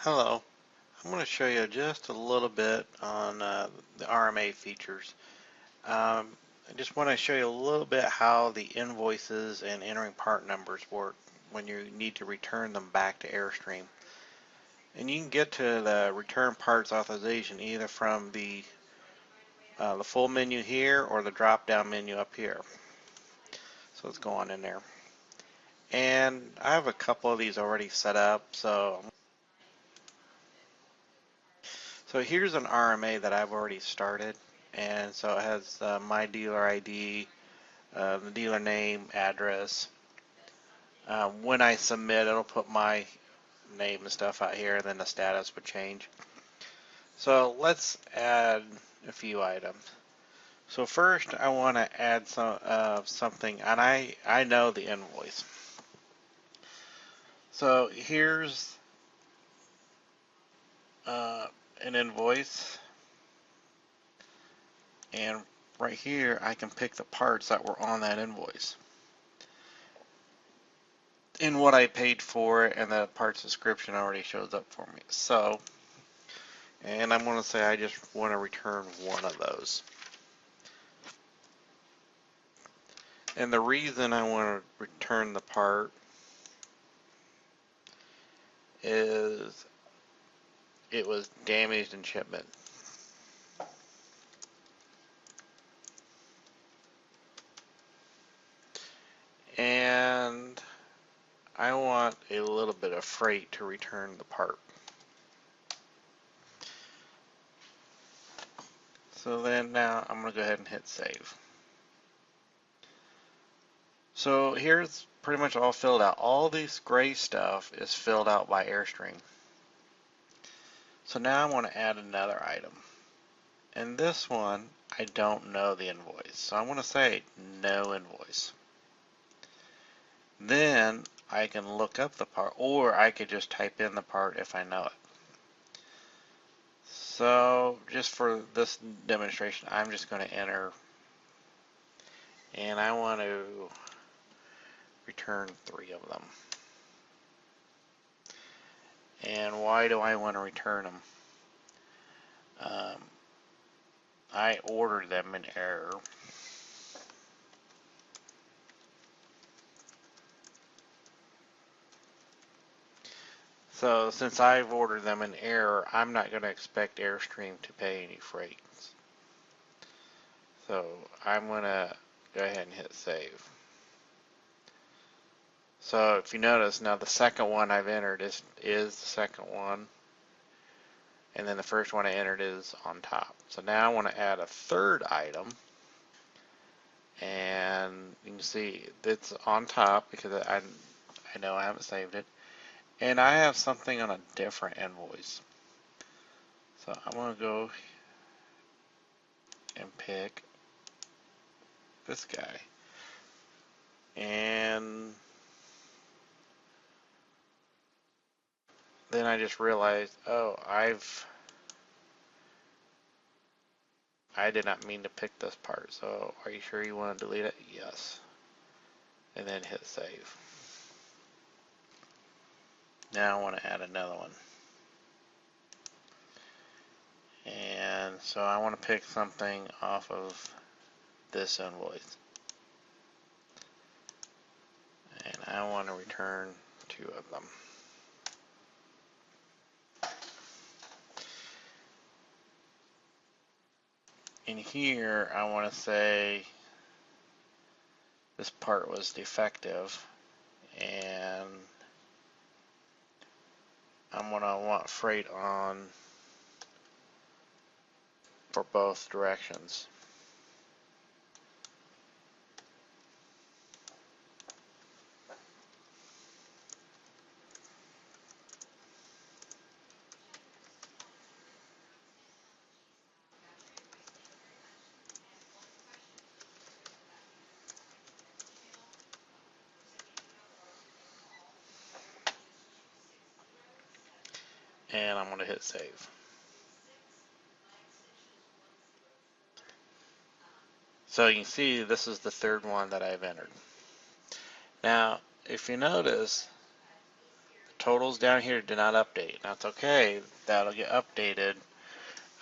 Hello, I'm going to show you just a little bit on the RMA features. I just want to show you a little bit how the invoices and entering part numbers work when you need to return them back to Airstream. And you can get to the return parts authorization either from the full menu here or the drop down menu up here. So let's go on in there. And I have a couple of these already set up, so here's an RMA that I've already started, and so it has my dealer ID, the dealer name, address. When I submit, it'll put my name and stuff out here, and then the status would change. So let's add a few items. So first, I want to add something, and I know the invoice. So here's an invoice, and right here I can pick the parts that were on that invoice and what I paid for it, and the parts description already shows up for me. So, and I'm going to say I just want to return one of those. And the reason I want to return the part is it was damaged in shipment. And I want a little bit of freight to return the part. So then now I'm going to go ahead and hit save. So here's pretty much all filled out. All this gray stuff is filled out by Airstream. So now I want to add another item. And this one, I don't know the invoice. So I want to say no invoice. Then I can look up the part, or I could just type in the part if I know it. So just for this demonstration, I'm just going to enter, and I want to return 3 of them. And why do I want to return them? I ordered them in error. So since I've ordered them in error, I'm not going to expect Airstream to pay any freight. So I'm going to go ahead and hit save. So if you notice now, the second one I've entered is the second one, and then the first one I entered is on top. So now I want to add a third item, and you can see it's on top because I know I haven't saved it, and I have something on a different invoice. So I'm going to go and pick this guy, and then I just realized, oh, I did not mean to pick this part. So are you sure you want to delete it? Yes. And then hit save. Now I want to add another one. And so I want to pick something off of this invoice. And I want to return 2 of them. In here, I want to say this part was defective, and I'm going to want freight on for both directions. And I'm going to hit save. So you can see this is the third one that I've entered. Now, if you notice, totals down here did not update. That's okay. That'll get updated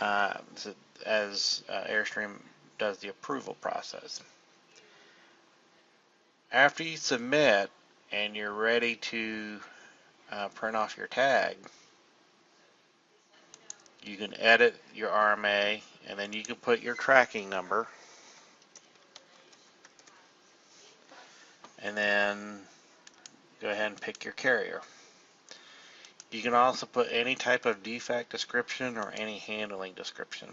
as Airstream does the approval process. After you submit and you're ready to print off your tag, you can edit your RMA, and then you can put your tracking number, and then go ahead and pick your carrier. You can also put any type of defect description or any handling description.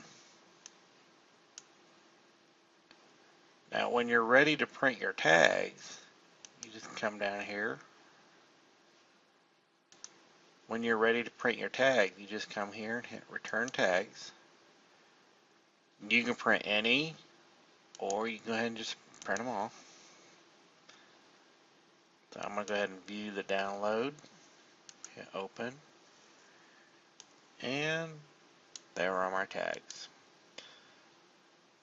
Now when you're ready to print your tags, you just come down here. When you're ready to print your tag, you just come here and hit return tags. You can print any, or you can go ahead and just print them all. So I'm going to go ahead and view the download, hit open, and there are my tags.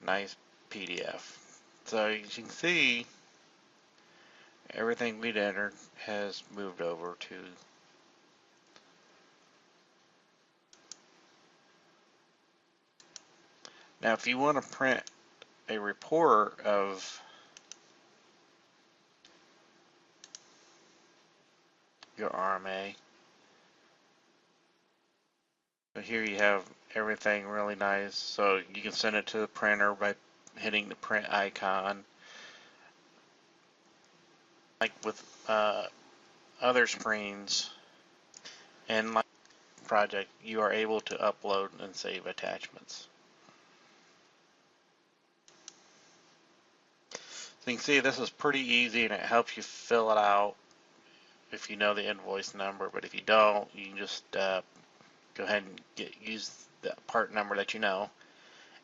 Nice PDF. So as you can see, everything we'd entered has moved over to now. If you want to print a report of your RMA, so here you have everything really nice. So you can send it to the printer by hitting the print icon. Like with other screens and like project, you are able to upload and save attachments. So you can see this is pretty easy, and it helps you fill it out if you know the invoice number, but if you don't, you can just go ahead and use the part number that you know,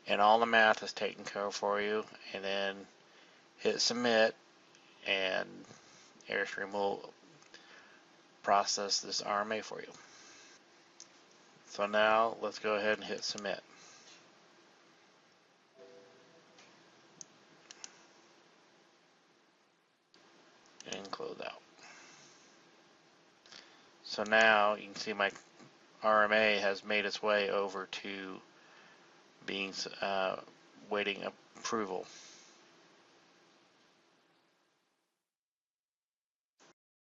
and all the math is taken care of for you, and then hit submit, and Airstream will process this RMA for you. So now let's go ahead and hit submit. And close out. So now you can see my RMA has made its way over to being waiting approval.